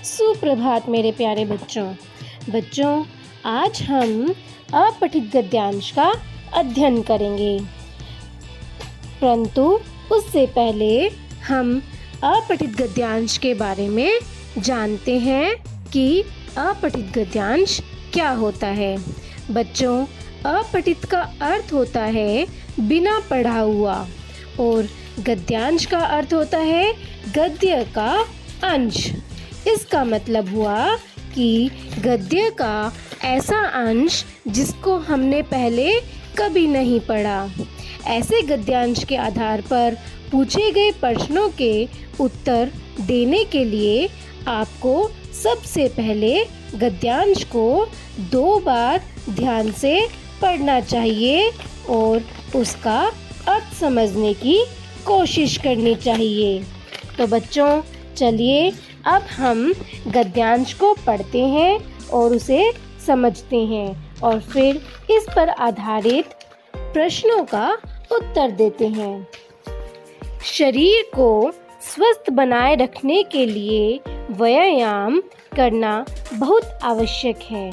सुप्रभात मेरे प्यारे बच्चों, आज हम अपठित गद्यांश का अध्ययन करेंगे। परंतु उससे पहले हम अपठित गद्यांश के बारे में जानते हैं कि अपठित गद्यांश क्या होता है। बच्चों, अपठित का अर्थ होता है बिना पढ़ा हुआ और गद्यांश का अर्थ होता है गद्य का अंश। इसका मतलब हुआ कि गद्य का ऐसा अंश जिसको हमने पहले कभी नहीं पढ़ा। ऐसे गद्यांश के आधार पर पूछे गए प्रश्नों के उत्तर देने के लिए आपको सबसे पहले गद्यांश को 2 बार ध्यान से पढ़ना चाहिए और उसका अर्थ समझने की कोशिश करनी चाहिए। तो बच्चों, चलिए अब हम गद्यांश को पढ़ते हैं और उसे समझते हैं और फिर इस पर आधारित प्रश्नों का उत्तर देते हैं। शरीर को स्वस्थ बनाए रखने के लिए व्यायाम करना बहुत आवश्यक है।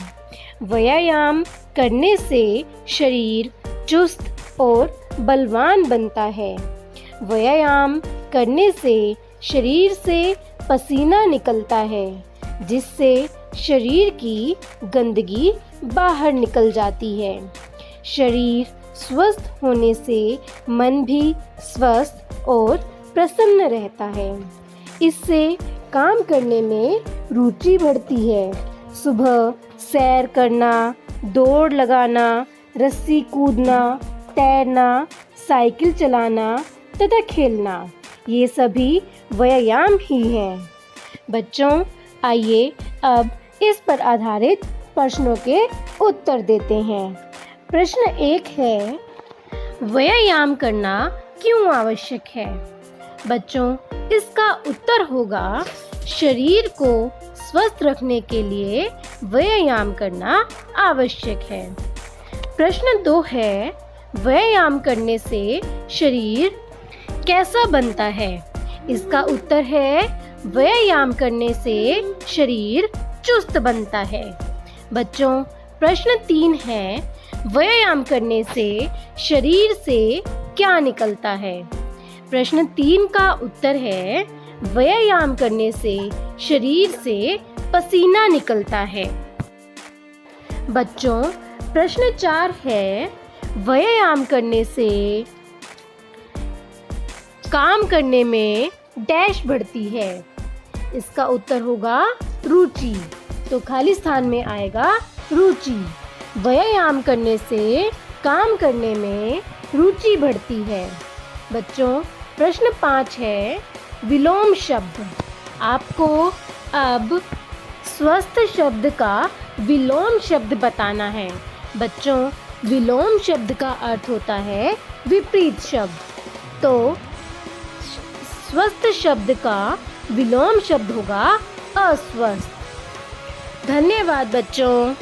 व्यायाम करने से शरीर चुस्त और बलवान बनता है। व्यायाम करने से शरीर से पसीना निकलता है, जिससे शरीर की गंदगी बाहर निकल जाती है। शरीर स्वस्थ होने से मन भी स्वस्थ और प्रसन्न रहता है। इससे काम करने में रुचि बढ़ती है। सुबह सैर करना, दौड़ लगाना, रस्सी कूदना, तैरना, साइकिल चलाना तथा खेलना, ये सभी व्यायाम ही हैं। बच्चों, आइए अब इस पर आधारित प्रश्नों के उत्तर देते हैं। प्रश्न 1 है, व्यायाम करना क्यों आवश्यक है? बच्चों, इसका उत्तर होगा शरीर को स्वस्थ रखने के लिए व्यायाम करना आवश्यक है। प्रश्न 2 है, व्यायाम करने से शरीर कैसा बनता है? इसका उत्तर है व्यायाम करने से शरीर चुस्त बनता है। बच्चों, प्रश्न 3 है, व्यायाम करने से शरीर से क्या निकलता है? प्रश्न 3 का उत्तर है व्यायाम करने से शरीर से पसीना निकलता है। बच्चों, प्रश्न 4 है, व्यायाम करने से काम करने में डैश बढ़ती है। इसका उत्तर होगा रुचि। तो खाली स्थान में आएगा रुचि। व्यायाम करने से काम करने में रुचि बढ़ती है। बच्चों, प्रश्न 5 है, विलोम शब्द। आपको अब स्वस्थ शब्द का विलोम शब्द बताना है। बच्चों, विलोम शब्द का अर्थ होता है विपरीत शब्द। तो स्वस्थ शब्द का विलोम शब्द होगा अस्वस्थ। धन्यवाद बच्चों।